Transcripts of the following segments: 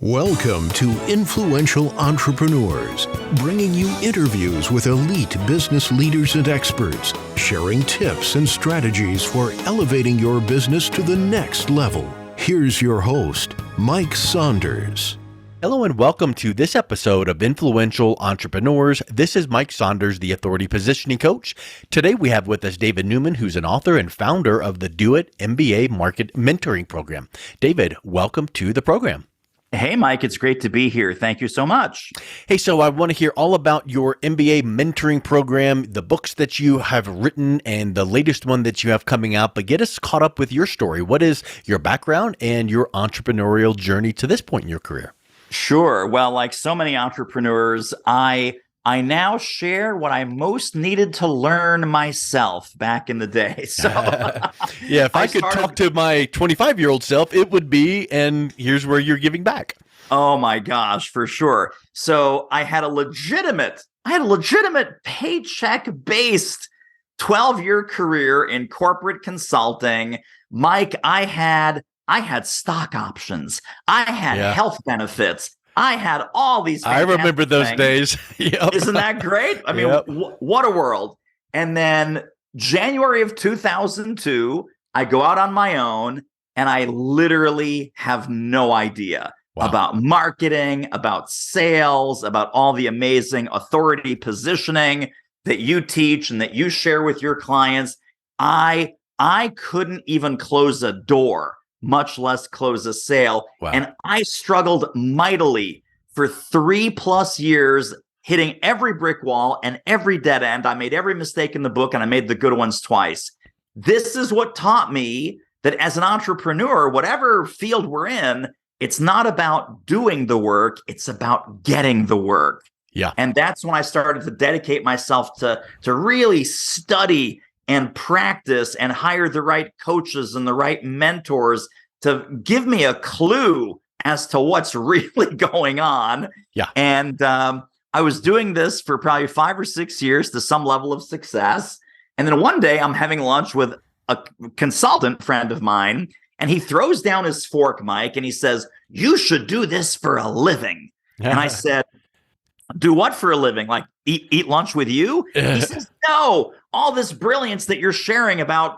Welcome to Influential Entrepreneurs, bringing you interviews with elite business leaders and experts, sharing tips and strategies for elevating your business to the next level. Here's your host, Mike Saunders. Hello and welcome to this episode of Influential Entrepreneurs. This is Mike Saunders, the Authority Positioning Coach. Today we have with us David Newman, who's an author and founder of the Do It MBA Market Mentoring Program. David, welcome to the program. Hey, Mike, it's great to be here. Thank you so much. Hey, so I want to hear all about your MBA mentoring program, the books that you have written, and the latest one that you have coming out. But get us caught up with your story. What is your background and your entrepreneurial journey to this point in your career? Sure. Well, like so many entrepreneurs, I now share what I most needed to learn myself back in the day. So yeah, if I could talk to my 25-year-old self, it would be, and here's where you're giving back. Oh my gosh, for sure. So I had a legitimate paycheck-based 12-year career in corporate consulting. Mike, I had stock options. I had health benefits. I had all these. I remember those days. Yep. Isn't that great? I mean, what a world. And then January of 2002, I go out on my own and I literally have no idea about marketing, about sales, about all the amazing authority positioning that you teach and that you share with your clients. I couldn't even close a door, much less close a sale. Wow. And I struggled mightily for 3+ years, hitting every brick wall and every dead end. I made every mistake in the book and I made the good ones twice. This is what taught me that as an entrepreneur, whatever field we're in, it's not about doing the work, it's about getting the work. Yeah. And that's when I started to dedicate myself to really study and practice and hire the right coaches and the right mentors to give me a clue as to what's really going on. Yeah. And I was doing this for probably 5 or 6 years to some level of success. And then one day I'm having lunch with a consultant friend of mine, and he throws down his fork, Mike, and he says, "You should do this for a living." And I said, "Do what for a living? Like eat lunch with you?" He says, "No, all this brilliance that you're sharing about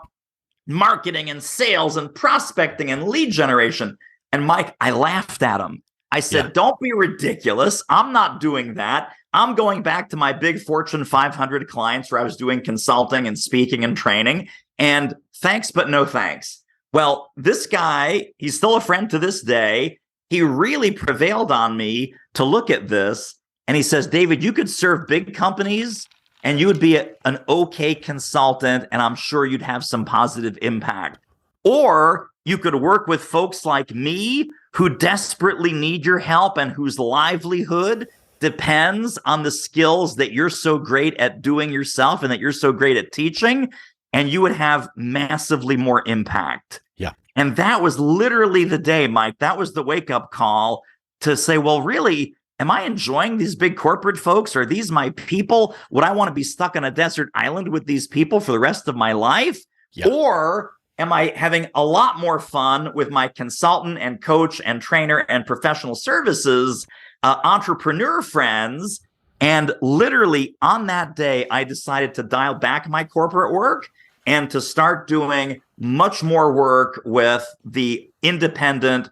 marketing and sales and prospecting and lead generation." And Mike, I laughed at him. I said, "Don't be ridiculous. I'm not doing that. I'm going back to my big Fortune 500 clients where I was doing consulting and speaking and training. And thanks, but no thanks." Well, this guy, he's still a friend to this day. He really prevailed on me to look at this. And he says, "David, you could serve big companies and you would be an okay consultant, and I'm sure you'd have some positive impact. Or you could work with folks like me who desperately need your help and whose livelihood depends on the skills that you're so great at doing yourself and that you're so great at teaching, and you would have massively more impact." Yeah. And that was literally the day, Mike. That was the wake-up call to say, well, really, am I enjoying these big corporate folks? Are these my people? Would I want to be stuck on a desert island with these people for the rest of my life? Yeah. Or am I having a lot more fun with my consultant and coach and trainer and professional services entrepreneur friends? And literally on that day, I decided to dial back my corporate work and to start doing much more work with the independent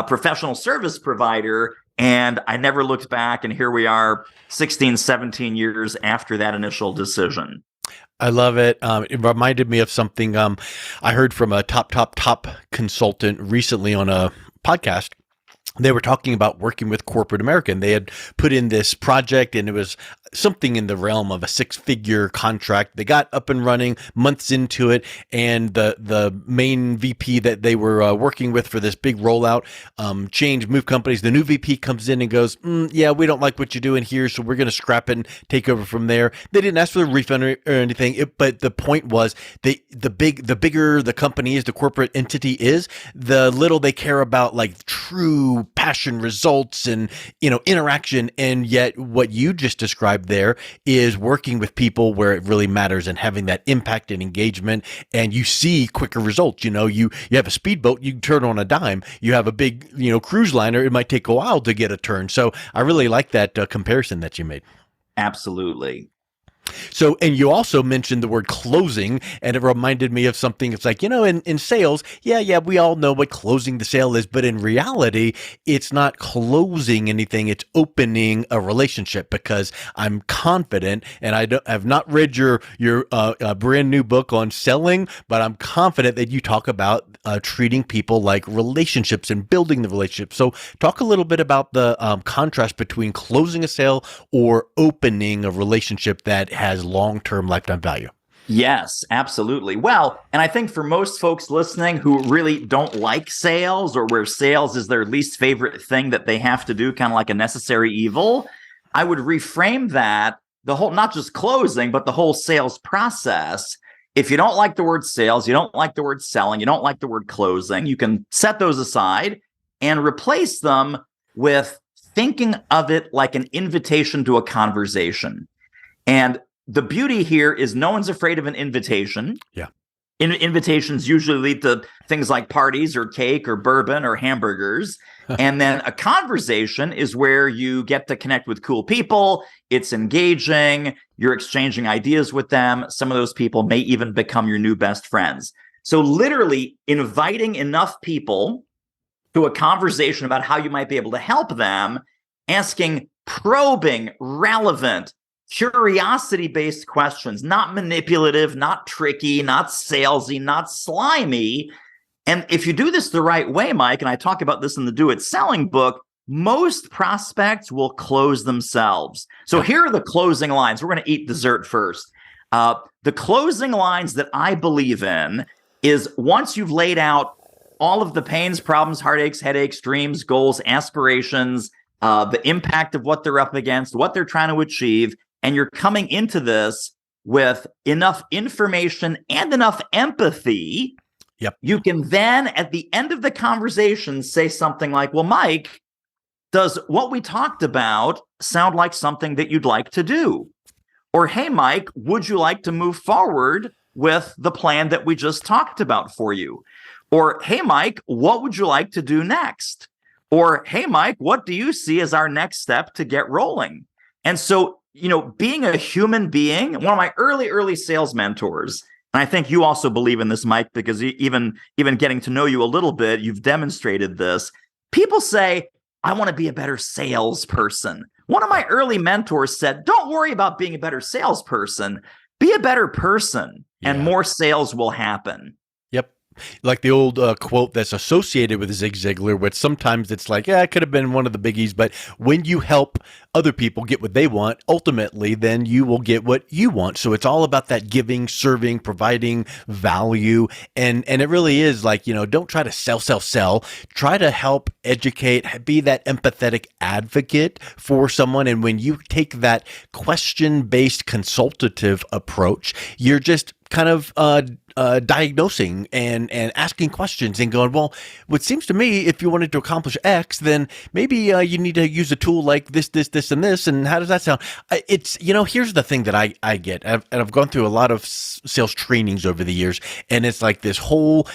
professional service provider. And I never looked back. And here we are 16, 17 years after that initial decision. I love it. It reminded me of something I heard from a top consultant recently on a podcast. They were talking about working with corporate America, and they had put in this project, and it was something in the realm of a 6-figure contract. They got up and running months into it, and the main VP that they were working with for this big rollout moved companies. The new VP comes in and goes, "Yeah, we don't like what you're doing here, so we're going to scrap it and take over from there." They didn't ask for a refund or anything, but the point was the bigger the company is, the corporate entity is, the little they care about like true value, passion, results, and, interaction. And yet what you just described there is working with people where it really matters and having that impact and engagement. And you see quicker results. You have a speedboat, you can turn on a dime. You have a big, cruise liner, it might take a while to get a turn. So I really like that comparison that you made. Absolutely. So, and you also mentioned the word closing, and it reminded me of something. It's like, in sales, yeah, we all know what closing the sale is, but in reality, it's not closing anything. It's opening a relationship, because I'm confident, and have not read your brand new book on selling, but I'm confident that you talk about treating people like relationships and building the relationship. So talk a little bit about the contrast between closing a sale or opening a relationship that has long-term lifetime value. Yes, absolutely. Well, and I think for most folks listening who really don't like sales, or where sales is their least favorite thing that they have to do, kind of like a necessary evil, I would reframe that, the whole, not just closing, but the whole sales process. If you don't like the word sales, you don't like the word selling, you don't like the word closing, you can set those aside and replace them with thinking of it like an invitation to a conversation. And the beauty here is no one's afraid of an invitation. Yeah. Invitations usually lead to things like parties or cake or bourbon or hamburgers. And then a conversation is where you get to connect with cool people. It's engaging. You're exchanging ideas with them. Some of those people may even become your new best friends. So literally inviting enough people to a conversation about how you might be able to help them, asking probing, relevant, curiosity-based questions, not manipulative, not tricky, not salesy, not slimy. And if you do this the right way, Mike, and I talk about this in the Do It Selling book, most prospects will close themselves. So here are the closing lines. We're going to eat dessert first. The closing lines that I believe in is, once you've laid out all of the pains, problems, heartaches, headaches, dreams, goals, aspirations, the impact of what they're up against, what they're trying to achieve, and you're coming into this with enough information and enough empathy, yep, you can then, at the end of the conversation, say something like, well, Mike, does what we talked about sound like something that you'd like to do? Or, hey, Mike, would you like to move forward with the plan that we just talked about for you? Or, hey, Mike, what would you like to do next? Or, hey, Mike, what do you see as our next step to get rolling? And so, being a human being, one of my early sales mentors, and I think you also believe in this, Mike, because even getting to know you a little bit, you've demonstrated this. People say, I want to be a better salesperson. One of my early mentors said, don't worry about being a better salesperson. Be a better person, and more sales will happen. Yep. Like the old quote that's associated with Zig Ziglar, which sometimes it's like, it could have been one of the biggies, but when you help other people get what they want, ultimately, then you will get what you want. So it's all about that giving, serving, providing value. And it really is like, don't try to sell. Try to help, educate, be that empathetic advocate for someone. And when you take that question-based consultative approach, you're just kind of diagnosing and asking questions and going, well, what seems to me, if you wanted to accomplish X, then maybe you need to use a tool like this, and this. And how does that sound? It's, here's the thing that I get, and I've gone through a lot of sales trainings over the years, and it's like this whole,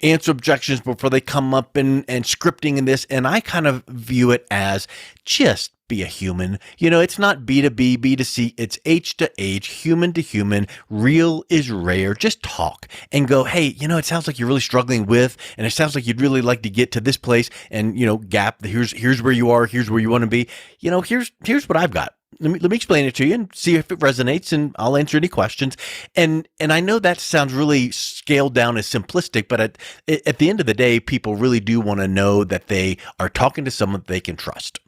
answer objections before they come up and scripting and this. And I kind of view it as just be a human. It's not B2B, B2C. It's H to H, human to human. Real is rare. Just talk and go, hey, it sounds like you're really struggling with, and it sounds like you'd really like to get to this place. And, gap, here's where you are. Here's where you want to be. Here's what I've got. Let me explain it to you and see if it resonates, and I'll answer any questions. And I know that sounds really scaled down as simplistic, but at the end of the day, people really do want to know that they are talking to someone they can trust.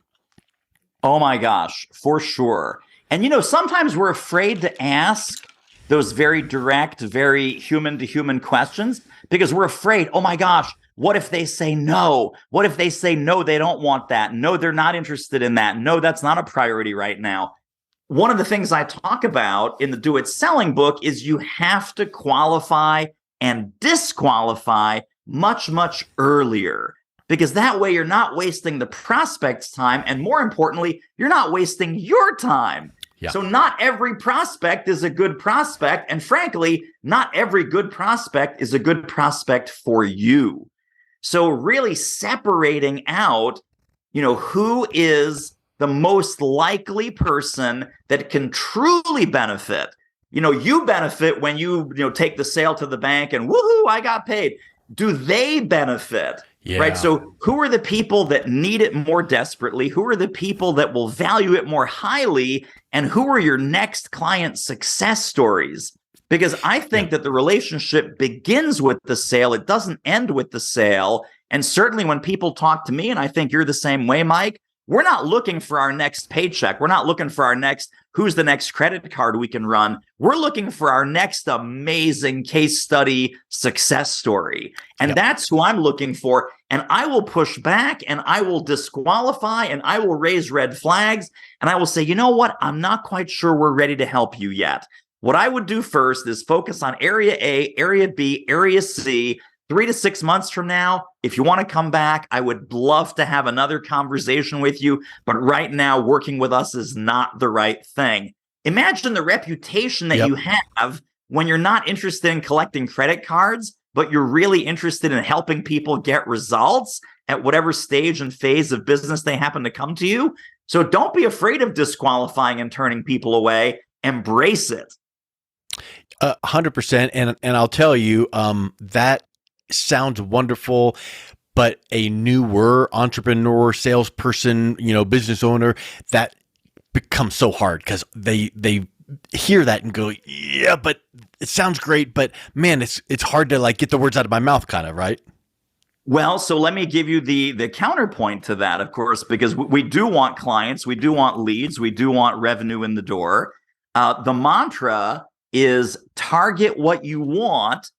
Oh my gosh, for sure. And sometimes we're afraid to ask those very direct, very human to human questions because we're afraid, oh my gosh, what if they say no? What if they say no, they don't want that? No, they're not interested in that. No, that's not a priority right now. One of the things I talk about in the Do It Selling book is you have to qualify and disqualify much, much earlier. because that way you're not wasting the prospect's time. And more importantly, you're not wasting your time. Yeah. So not every prospect is a good prospect. And frankly, not every good prospect is a good prospect for you. So really separating out, who is the most likely person that can truly benefit. You benefit when you take the sale to the bank and woohoo, I got paid. Do they benefit? Yeah. Right. So who are the people that need it more desperately? Who are the people that will value it more highly? And who are your next client success stories? Because I think that the relationship begins with the sale. It doesn't end with the sale. And certainly when people talk to me, and I think you're the same way, Mike, we're not looking for our next paycheck. We're not looking for our next, who's the next credit card we can run. We're looking for our next amazing case study success story. And that's who I'm looking for. And I will push back and I will disqualify and I will raise red flags. And I will say, you know what? I'm not quite sure we're ready to help you yet. What I would do first is focus on area A, area B, area C. 3 to 6 months from now, if you want to come back, I would love to have another conversation with you. But right now, working with us is not the right thing. Imagine the reputation that you have when you're not interested in collecting credit cards, but you're really interested in helping people get results at whatever stage and phase of business they happen to come to you. So don't be afraid of disqualifying and turning people away. Embrace it. 100%. And I'll tell you, that sounds wonderful, but a newer entrepreneur, salesperson, business owner, that becomes so hard because they hear that and go, yeah, but it sounds great, but man, it's hard to get the words out of my mouth, kind of, right? Well, so let me give you the counterpoint to that, of course, because we do want clients, we do want leads, we do want revenue in the door. The mantra is target what you want,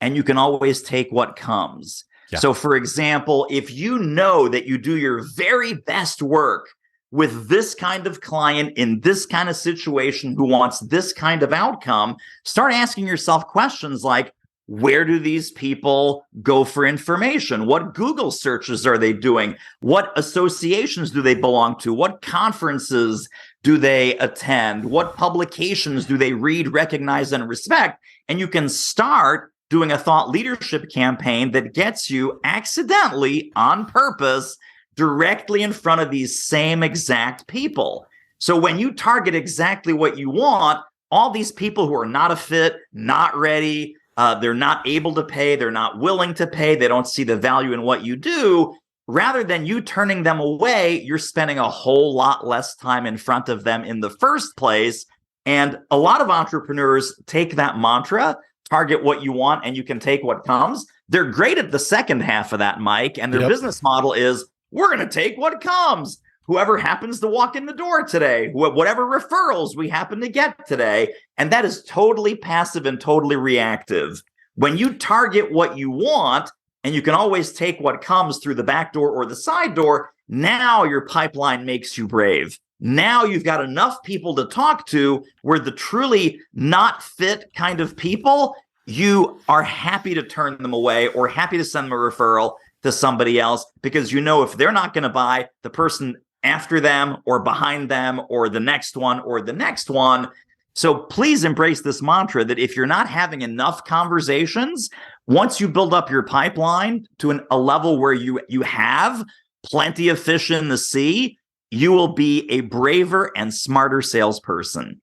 and you can always take what comes. Yeah. So, for example, if you know that you do your very best work with this kind of client in this kind of situation who wants this kind of outcome, start asking yourself questions like, where do these people go for information? What Google searches are they doing? What associations do they belong to? What conferences do they attend? What publications do they read, recognize, and respect? And you can start doing a thought leadership campaign that gets you accidentally, on purpose, directly in front of these same exact people. So when you target exactly what you want, all these people who are not a fit, not ready, they're not able to pay, they're not willing to pay, they don't see the value in what you do, rather than you turning them away, you're spending a whole lot less time in front of them in the first place. And a lot of entrepreneurs take that mantra, target what you want and you can take what comes. They're great at the second half of that, Mike. And their business model is, we're going to take what comes. Whoever happens to walk in the door today, whatever referrals we happen to get today. And that is totally passive and totally reactive. When you target what you want, and you can always take what comes through the back door or the side door, now your pipeline makes you brave. Now you've got enough people to talk to where the truly not fit kind of people, you are happy to turn them away or happy to send them a referral to somebody else, because if they're not going to buy, the person after them or behind them or the next one or the next one. So please embrace this mantra that if you're not having enough conversations, once you build up your pipeline to a level where you have plenty of fish in the sea, you will be a braver and smarter salesperson.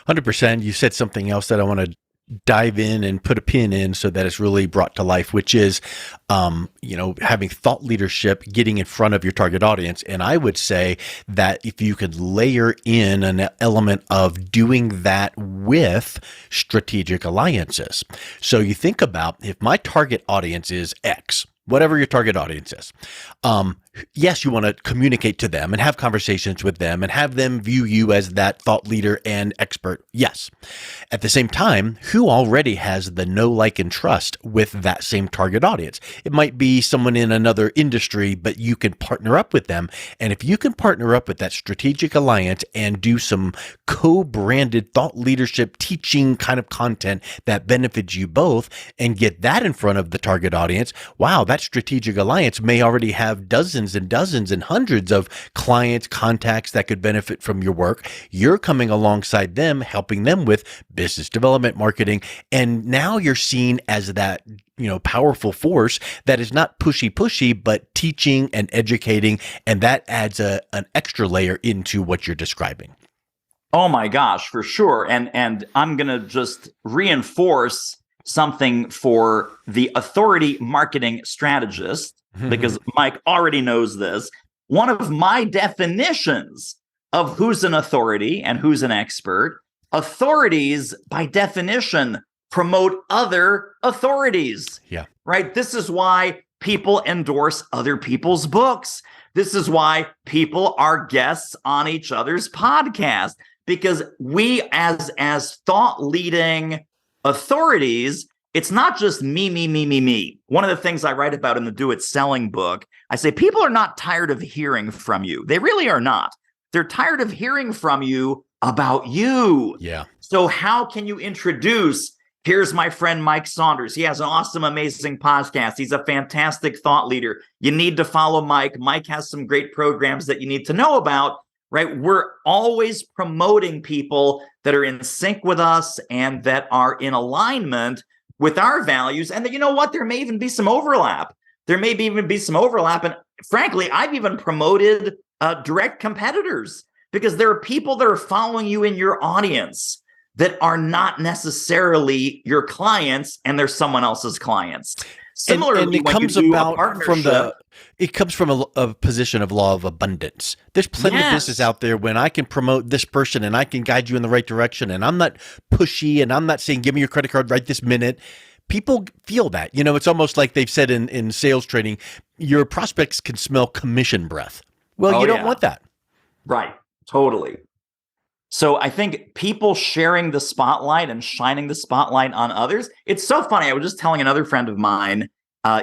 100%. You said something else that I want to dive in and put a pin in so that it's really brought to life, which is, having thought leadership, getting in front of your target audience. And I would say that if you could layer in an element of doing that with strategic alliances. So you think about, if my target audience is X, whatever your target audience is, yes, you want to communicate to them and have conversations with them and have them view you as that thought leader and expert. Yes. At the same time, who already has the know, like, and trust with that same target audience? It might be someone in another industry, but you can partner up with them. And if you can partner up with that strategic alliance and do some co-branded thought leadership teaching kind of content that benefits you both and get that in front of the target audience, wow, that strategic alliance may already have dozens and dozens and hundreds of clients, contacts that could benefit from your work. You're coming alongside them, helping them with business development, marketing, and now you're seen as that, powerful force that is not pushy, but teaching and educating, and that adds an extra layer into what you're describing. Oh my gosh, for sure. And I'm going to just reinforce something for the authority marketing strategist, because Mike already knows this. One of my definitions of who's an authority and who's an expert: authorities, by definition, promote other authorities. Yeah. Right? This is why people endorse other people's books. This is why people are guests on each other's podcast, because we as thought leading authorities, it's not just me. One of the things I write about in the Do It Selling book, I say people are not tired of hearing from you. They really are not. They're tired of hearing from you about you. Yeah. So how can you introduce, here's my friend Mike Saunders. He has an awesome, amazing podcast. He's a fantastic thought leader. You need to follow Mike. Mike has some great programs that you need to know about, right? We're always promoting people that are in sync with us and that are in alignment with our values. And that, you know what? There may even be some overlap. And frankly, I've even promoted direct competitors, because there are people that are following you in your audience that are not necessarily your clients, and they're someone else's clients. Similarly, and it comes about from a position of law of abundance. There's plenty of business out there when I can promote this person and I can guide you in the right direction, and I'm not pushy and I'm not saying, give me your credit card right this minute. People feel that. It's almost like they've said in sales training, your prospects can smell commission breath. Well, you don't want that. Right. Totally. So I think people sharing the spotlight and shining the spotlight on others. It's so funny. I was just telling another friend of mine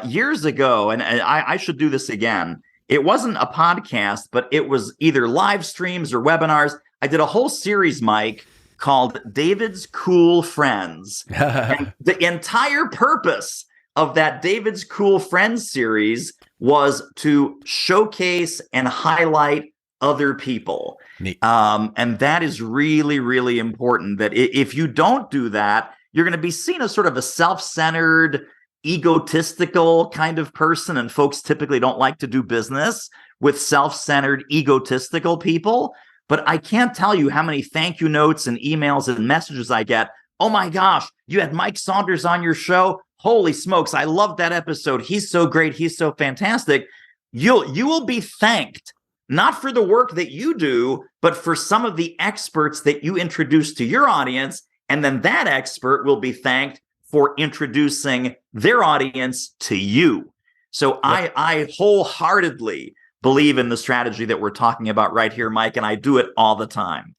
years ago, and I should do this again. It wasn't a podcast, but it was either live streams or webinars. I did a whole series, Mike, called David's Cool Friends. And the entire purpose of that David's Cool Friends series was to showcase and highlight other people. And that is really, really important, that if you don't do that, you're going to be seen as sort of a self-centered, egotistical kind of person. And folks typically don't like to do business with self-centered, egotistical people. But I can't tell you how many thank you notes and emails and messages I get. Oh my gosh, you had Mike Saunders on your show. Holy smokes, I love that episode. He's so great. He's so fantastic. You will be thanked, not for the work that you do, but for some of the experts that you introduce to your audience. And then that expert will be thanked for introducing their audience to you. So I wholeheartedly believe in the strategy that we're talking about right here, Mike, and I do it all the time.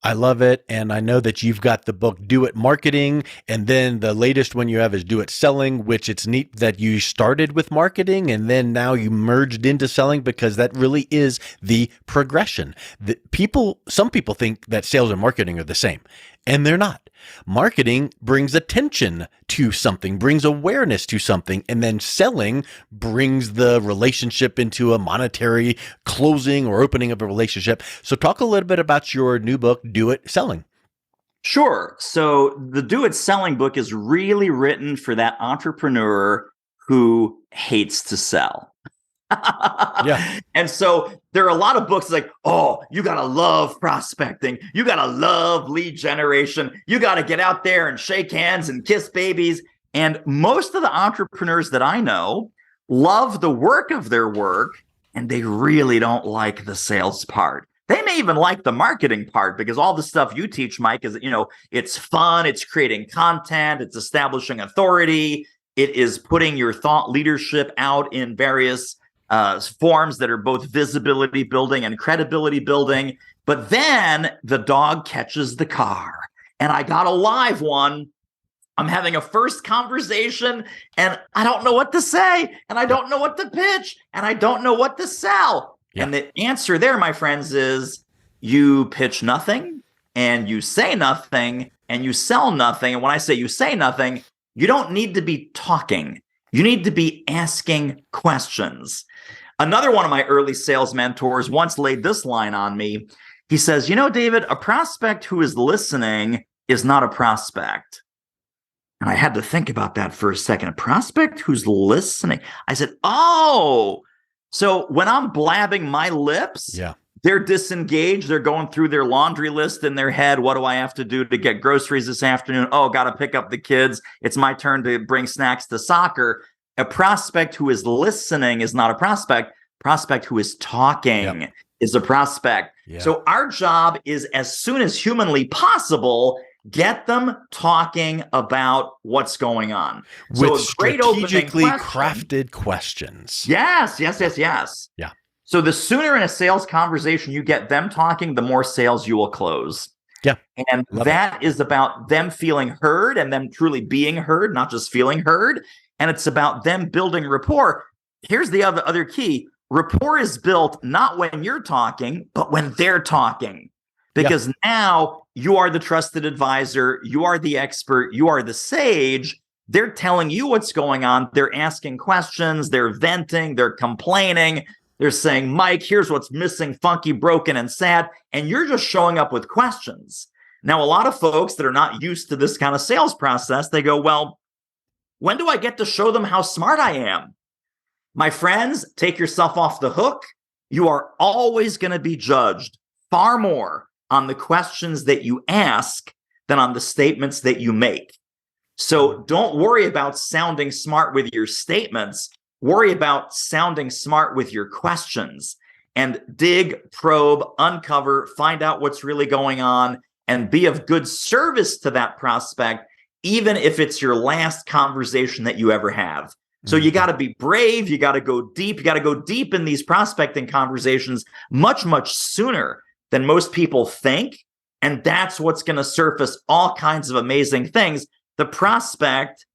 I love it. And I know that you've got the book, Do It Marketing. And then the latest one you have is Do It Selling, which it's neat that you started with marketing and then now you merged into selling, because that really is the progression. Some people think that sales and marketing are the same, and they're not. Marketing brings attention to something, brings awareness to something, and then selling brings the relationship into a monetary closing or opening of a relationship. So talk a little bit about your new book, Do It Selling. Sure. So the Do It Selling book is really written for that entrepreneur who hates to sell. Yeah. And so there are a lot of books like, oh, you got to love prospecting. You got to love lead generation. You got to get out there and shake hands and kiss babies. And most of the entrepreneurs that I know love the work of their work, and they really don't like the sales part. They may even like the marketing part, because all the stuff you teach, Mike, is, it's fun. It's creating content. It's establishing authority. It is putting your thought leadership out in various forms that are both visibility building and credibility building. But then the dog catches the car, and I got a live one. I'm having a first conversation, and I don't know what to say, and I don't know what to pitch, and I don't know what to sell. Yeah. And the answer there, my friends, is you pitch nothing, and you say nothing, and you sell nothing. And when I say you say nothing, you don't need to be talking. You need to be asking questions. Another one of my early sales mentors once laid this line on me. He says, you know, David, a prospect who is listening is not a prospect. And I had to think about that for a second. A prospect who's listening. I said, oh, so when I'm blabbing my lips, they're disengaged. They're going through their laundry list in their head. What do I have to do to get groceries this afternoon? Oh, got to pick up the kids. It's my turn to bring snacks to soccer. A prospect who is listening is not a prospect. Prospect who is talking is a prospect. So our job is, as soon as humanly possible, get them talking about what's going on. With strategically crafted questions. Yes. Yeah. So the sooner in a sales conversation you get them talking, the more sales you will close. Yeah. And that is about them feeling heard and them truly being heard, not just feeling heard. And it's about them building rapport. Here's the other key. Rapport is built not when you're talking, but when they're talking. Because now you are the trusted advisor, you are the expert, you are the sage. They're telling you what's going on. They're asking questions, they're venting, they're complaining. They're saying, Mike, here's what's missing, funky, broken, and sad. And you're just showing up with questions. Now, a lot of folks that are not used to this kind of sales process, they go, well, when do I get to show them how smart I am? My friends, take yourself off the hook. You are always going to be judged far more on the questions that you ask than on the statements that you make. So don't worry about sounding smart with your statements. Worry about sounding smart with your questions, and dig, probe, uncover, find out what's really going on, and be of good service to that prospect, even if it's your last conversation that you ever have. So you got to be brave. You got to go deep. You got to go deep in these prospecting conversations much, much sooner than most people think. And that's what's going to surface all kinds of amazing things. The prospect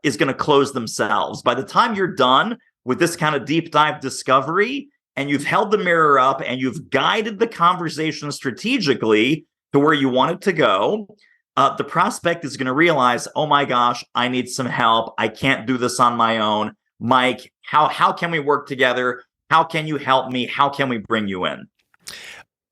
is going to close themselves. By the time you're done with this kind of deep dive discovery, and you've held the mirror up and you've guided the conversation strategically to where you want it to go, the prospect is going to realize, oh my gosh, I need some help. I can't do this on my own. Mike, how can we work together? How can you help me? How can we bring you in?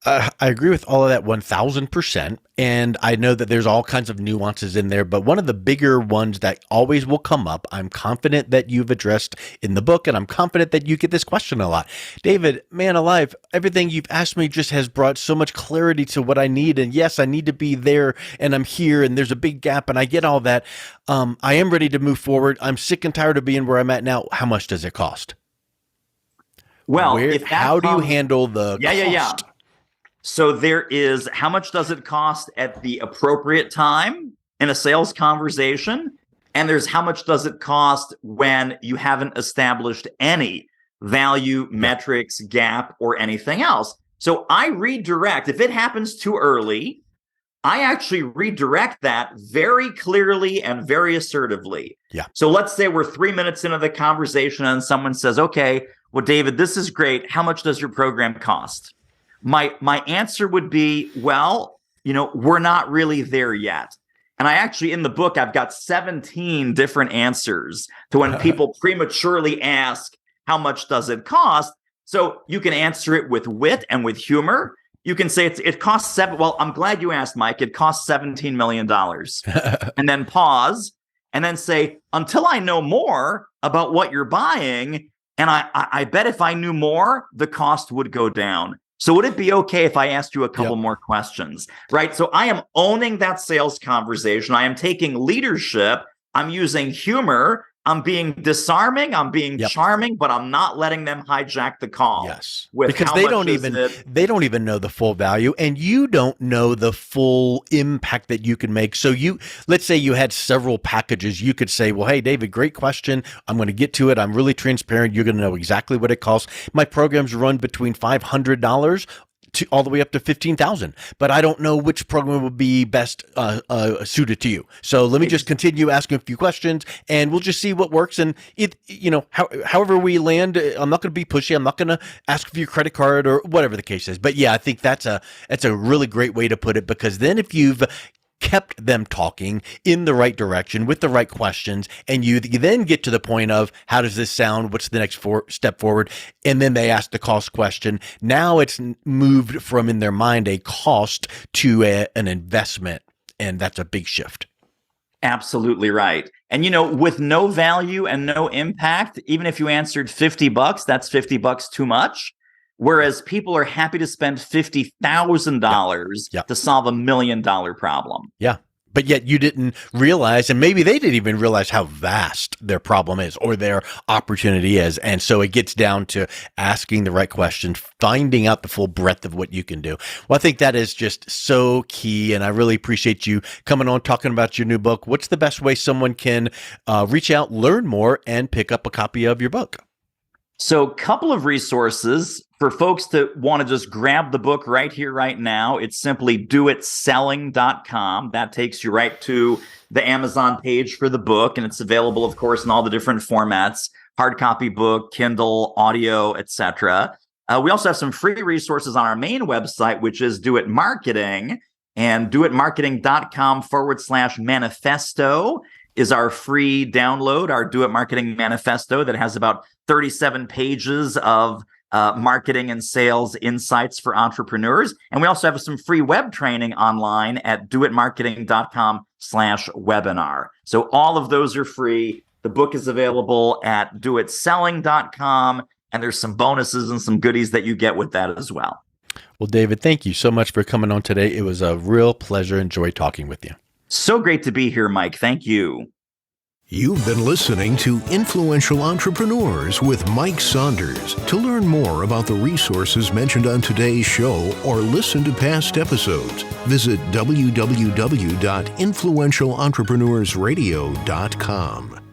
I agree with all of that 1000%. And I know that there's all kinds of nuances in there, but one of the bigger ones that always will come up, I'm confident that you've addressed in the book, and I'm confident that you get this question a lot. David, man alive, everything you've asked me just has brought so much clarity to what I need. And yes, I need to be there, and I'm here, and there's a big gap, and I get all that. I am ready to move forward. I'm sick and tired of being where I'm at now. How much does it cost? Well, how do you handle the cost? So there is, how much does it cost at the appropriate time in a sales conversation? And there's how much does it cost when you haven't established any value, metrics, gap, or anything else. So I redirect. If it happens too early, I actually redirect that very clearly and very assertively. Yeah. So let's say we're 3 minutes into the conversation and someone says, okay, well, David, this is great. How much does your program cost? My answer would be, well, we're not really there yet. And I actually, in the book, I've got 17 different answers to when people prematurely ask, how much does it cost? So you can answer it with wit and with humor. You can say it costs well, I'm glad you asked, Mike. It costs $17 million. And then pause and then say, until I know more about what you're buying, and I bet if I knew more, the cost would go down. So would it be okay if I asked you a couple more questions, right? So I am owning that sales conversation. I am taking leadership. I'm using humor. I'm being disarming, I'm being charming, but I'm not letting them hijack the call. Yes. With because they don't even know the full value, and you don't know the full impact that you can make. So let's say you had several packages. You could say, well, hey, David, great question. I'm going to get to it. I'm really transparent. You're going to know exactly what it costs. My programs run between $500 to all the way up to $15,000, but I don't know which program would be best suited to you. So let me just continue asking a few questions, and we'll just see what works. And however we land, I'm not going to be pushy. I'm not going to ask for your credit card or whatever the case is. But yeah, I think that's a really great way to put it, because then if you've kept them talking in the right direction with the right questions, and you then get to the point of, how does this sound? What's the next step forward? And then they ask the cost question. Now it's moved from, in their mind, a cost to an investment. And that's a big shift. Absolutely right. And, with no value and no impact, even if you answered $50, that's $50 too much. Whereas people are happy to spend $50,000 to solve $1 million problem. Yeah. But yet you didn't realize, and maybe they didn't even realize, how vast their problem is or their opportunity is. And so it gets down to asking the right questions, finding out the full breadth of what you can do. Well, I think that is just so key. And I really appreciate you coming on, talking about your new book. What's the best way someone can reach out, learn more, and pick up a copy of your book? So a couple of resources for folks that want to just grab the book right here, right now. It's simply doitselling.com. That takes you right to the Amazon page for the book. And it's available, of course, in all the different formats: hard copy book, Kindle, audio, etc. We also have some free resources on our main website, which is Do It Marketing. And doitmarketing.com/manifesto is our free download, our Do It Marketing Manifesto that has about 37 pages of marketing and sales insights for entrepreneurs. And we also have some free web training online at doitmarketing.com/webinar. So all of those are free. The book is available at doitselling.com, and there's some bonuses and some goodies that you get with that as well. Well, David, thank you so much for coming on today. It was a real pleasure. Enjoy talking with you. So great to be here, Mike. Thank you. You've been listening to Influential Entrepreneurs with Mike Saunders. To learn more about the resources mentioned on today's show or listen to past episodes, visit www.influentialentrepreneursradio.com.